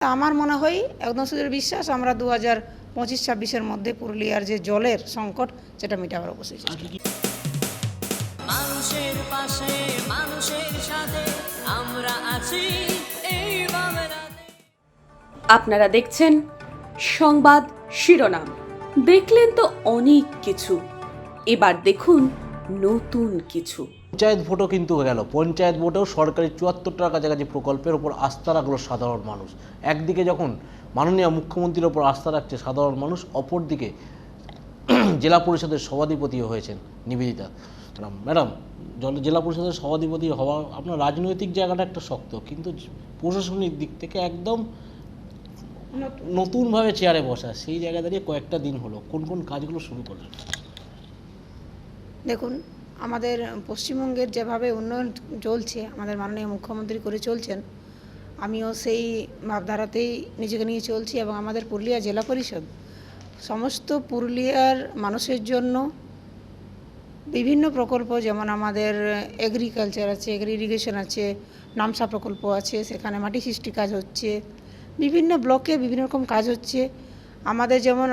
আমার মনে হয় একদম সুদূর বিশ্বাস আমরা 2025-26-এর মধ্যে পুরুলিয়ার যে জলের সংকট সেটা মেটাবার অবশ্যই চেষ্টা করব। মানুষের পাশে মানুষের সাথে আমরা আছি এই বাংলাতে। আপনারা দেখছেন সংবাদ শিরোনাম। দেখলেন তো অনেক কিছু, এবার দেখুন নতুন কিছু। পঞ্চায়েত ভোটও কিন্তু হয়ে গেল। পঞ্চায়েত ভোটেও সরকারি 74টা কাছাকাছি প্রকল্পের ওপর আস্থা রাখলো সাধারণ মানুষ। একদিকে যখন মাননীয় মুখ্যমন্ত্রীর ওপর আস্থা রাখছে সাধারণ মানুষ, অপরদিকে জেলা পরিষদের সভাধিপতি হয়েছেন নিবেদিতা। ম্যাডাম, জেলা পরিষদের সভাধিপতি হওয়া আপনার রাজনৈতিক জায়গাটা একটা শক্ত, কিন্তু প্রশাসনিক দিক থেকে একদম নতুনভাবে চেয়ারে বসা, সেই জায়গায় দাঁড়িয়ে কয়েকটা দিন হলো, কোন কোন কাজগুলো শুরু করলেন? দেখুন, আমাদের পশ্চিমবঙ্গের যেভাবে উন্নয়ন চলছে, আমাদের মাননীয় মুখ্যমন্ত্রী করে চলছেন, আমিও সেই ভাবধারাতেই নিজেকে নিয়ে চলছি। এবং আমাদের পুরুলিয়া জেলা পরিষদ সমস্ত পুরুলিয়ার মানুষের জন্য বিভিন্ন প্রকল্প, যেমন আমাদের এগ্রিকালচার আছে, এগ্রি ইরিগেশন আছে, নামসা প্রকল্প আছে, সেখানে মাটি সৃষ্টি কাজ হচ্ছে, বিভিন্ন ব্লকে বিভিন্ন রকম কাজ হচ্ছে। আমাদের যেমন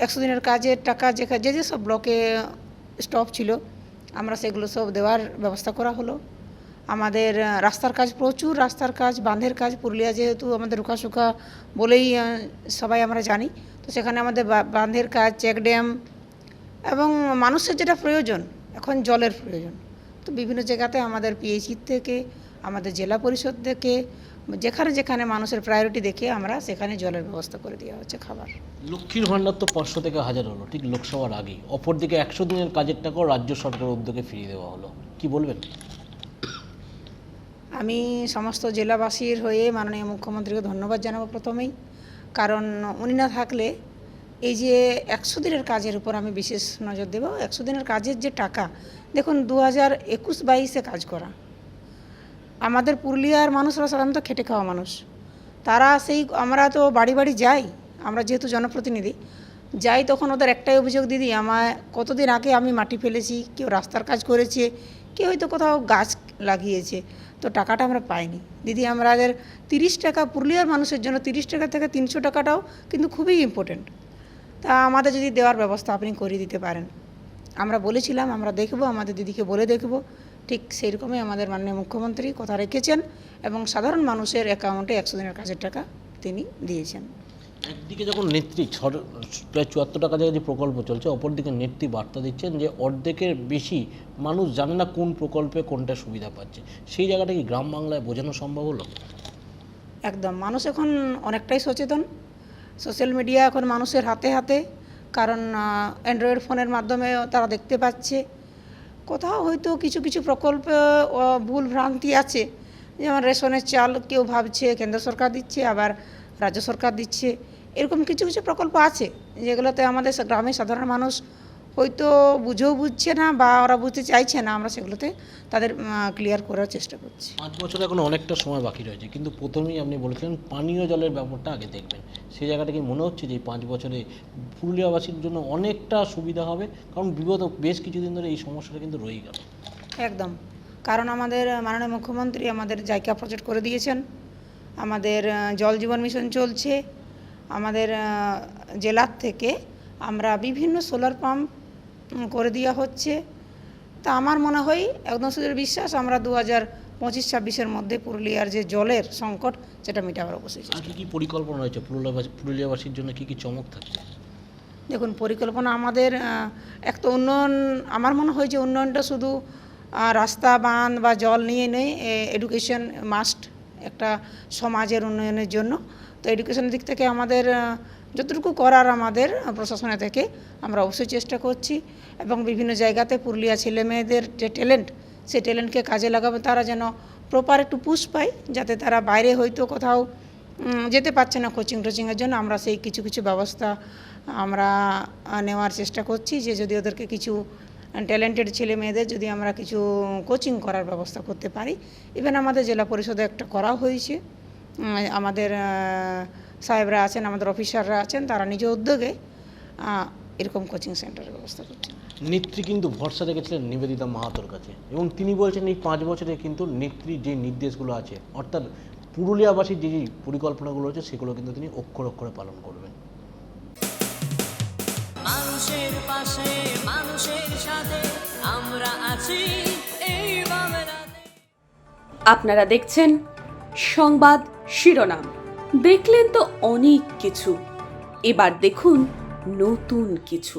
100 দিনের কাজের টাকা যে যে সব ব্লকে স্টক ছিল, আমরা সেগুলো সব দেওয়ার ব্যবস্থা করা হলো। আমাদের রাস্তার কাজ, প্রচুর রাস্তার কাজ, বাঁধের কাজ, পুরুলিয়া যেহেতু আমাদের রুখাসুখা বলেই সবাই আমরা জানি, তো সেখানে আমাদের বাঁধের কাজ, চেক ড্যাম, এবং মানুষের যেটা প্রয়োজন, এখন জলের প্রয়োজন, তো বিভিন্ন জায়গাতে আমাদের পিএইচি থেকে, আমাদের জেলা পরিষদ থেকে, যেখানে যেখানে মানুষের প্রায়োরিটি দেখে আমরা সেখানে জলের ব্যবস্থা করে দেওয়া হচ্ছে। খাবার লক্ষ্মীর ভাণ্ডার তো 500 থেকে 1000 হলো ঠিক লোকসভার আগেই, অপরদিকে 100 দিনের কাজের টাকাও রাজ্য সরকারের উদ্যোগে ফিরিয়ে দেওয়া হলো, কি বলবেন? আমি সমস্ত জেলাবাসীর হয়ে মাননীয় মুখ্যমন্ত্রীকে ধন্যবাদ জানাবো প্রথমেই, কারণ উনি না থাকলে এই যে 100 দিনের কাজের উপর আমি বিশেষ নজর দেব। 100 দিনের কাজের যে টাকা, দেখুন 2021-22-এ কাজ করা, আমাদের পুরুলিয়ার মানুষরা সাধারণত খেটে খাওয়া মানুষ, তারা আমরা তো বাড়ি বাড়ি যাই, আমরা যেহেতু জনপ্রতিনিধি যাই, তখন ওদের একটাই অভিযোগ, দিদি আমায় কতদিন আগে আমি মাটি ফেলেছি, কেউ রাস্তার কাজ করেছে, কেউ হয়তো কোথাও গাছ লাগিয়েছে, তো টাকাটা আমরা পাইনি। দিদি আমাদের 30 টাকা, পুরুলিয়ার মানুষের জন্য 30 টাকা থেকে 300 টাকাটাও কিন্তু খুবই ইম্পর্টেন্ট, তা আমাদের যদি দেওয়ার ব্যবস্থা আপনি করে দিতে পারেন। আমরা বলেছিলাম আমরা দেখব, আমাদের দিদিকে বলে দেখব, ঠিক সেই রকমই আমাদের মাননীয় মুখ্যমন্ত্রী কথা রেখেছেন এবং সাধারণ মানুষের অ্যাকাউন্টে 100 দিনের কাজের টাকা তিনি দিয়েছেন। একদিকে যখন নেত্রী প্রায় 74টা কাছাকাছি প্রকল্প চলছে, অপরদিকে নেত্রী বার্তা দিচ্ছেন যে অর্ধেকের বেশি মানুষ জানে না কোন প্রকল্পে কোনটা সুবিধা পাচ্ছে, সেই জায়গাটা কি গ্রাম বাংলায় বোঝানো সম্ভব হলো? একদম, মানুষ এখন অনেকটাই সচেতন, সোশ্যাল মিডিয়া এখন মানুষের হাতে হাতে, কারণ অ্যান্ড্রয়েড ফোনের মাধ্যমে তারা দেখতে পাচ্ছে। কোথাও হয়তো কিছু কিছু প্রকল্প ভুল ভ্রান্তি আছে, যেমন রেশনের চাল কেউ ভাবছে কেন্দ্র সরকার দিচ্ছে, আবার রাজ্য সরকার দিচ্ছে, এরকম কিছু কিছু প্রকল্প আছে যেগুলোতে আমাদের গ্রামের সাধারণ মানুষ হয়তো বুঝছে না বা ওরা বুঝতে চাইছে না, আমরা সেগুলোতে তাদের ক্লিয়ার করার চেষ্টা করছি। 5 বছরে এখন অনেকটা সময় বাকি রয়েছে, কিন্তু প্রথমেই আপনি বলেছিলেন পানীয় জলের ব্যাপারটা আগে দেখবেন, সেই জায়গাটা কি মনে হচ্ছে যে এই 5 বছরে পুরুলিয়াবাসীর জন্য অনেকটা সুবিধা হবে? কারণ বিগত বেশ কিছুদিন ধরে এই সমস্যাটা কিন্তু রয়েই গেল। একদম, কারণ আমাদের মাননীয় মুখ্যমন্ত্রী আমাদের জায়গা প্রজেক্ট করে দিয়েছেন, আমাদের জল জীবন মিশন চলছে, আমাদের জেলার থেকে আমরা বিভিন্ন সোলার পাম্প করে দেওয়া হচ্ছে, তা আমার মনে হয় একদম সুদূর বিশ্বাস আমরা 2025-26-এর মধ্যে পুরুলিয়ার যে জলের সংকট সেটা মেটাবার অবশ্যই চেষ্টা করব। আর কি পরিকল্পনা রয়েছে পুরুলিয়াবাসীর জন্য, কি কি চমক থাকছে? দেখুন, পরিকল্পনা আমাদের এক তো উন্নয়ন, আমার মনে হয় যে উন্নয়নটা শুধু রাস্তা, বাঁধ বা জল নিয়ে নেই, এডুকেশন মাস্ট একটা সমাজের উন্নয়নের জন্য। তো এডুকেশনের দিক থেকে আমাদের যতটুকু করার আমাদের প্রশাসনের থেকে আমরা অবশ্যই চেষ্টা করছি, এবং বিভিন্ন জায়গাতে পুরুলিয়া ছেলে মেয়েদের যে ট্যালেন্ট, সেই ট্যালেন্টকে কাজে লাগাবে, তারা যেন প্রপার একটু পুশ পায়, যাতে তারা বাইরে হয়তো কোথাও যেতে পারছে না কোচিং টোচিংয়ের জন্য, আমরা সেই কিছু কিছু ব্যবস্থা আমরা নেওয়ার চেষ্টা করছি, যে যদি ওদেরকে কিছু ট্যালেন্টেড ছেলে মেয়েদের যদি আমরা কিছু কোচিং করার ব্যবস্থা করতে পারি। ইভেন আমাদের জেলা পরিষদে একটা করা হয়েছে, আমাদের সাহেবরা আছেন, আমাদের অফিসাররা আছেন, তারা নিজ উদ্যোগে এরকম কোচিং সেন্টারের ব্যবস্থা করছেন। নেত্রী কিন্তু ভরসা রেখেছিলেন নিবেদিতা মাহাতোর কাছে, এবং তিনি বলছেন এই 5 বছরে কিন্তু নেত্রীর যে নির্দেশগুলো আছে, অর্থাৎ পুরুলিয়াবাসীর যে পরিকল্পনাগুলো রয়েছে সেগুলো কিন্তু তিনি অক্ষরে অক্ষরে পালন করবেন। মানুষের পাশে মানুষের সাথে আমরা আছি এই বাংলাতে। আপনারা দেখছেন সংবাদ শিরোনাম। দেখলেন তো অনেক কিছু, এবার দেখুন নতুন কিছু।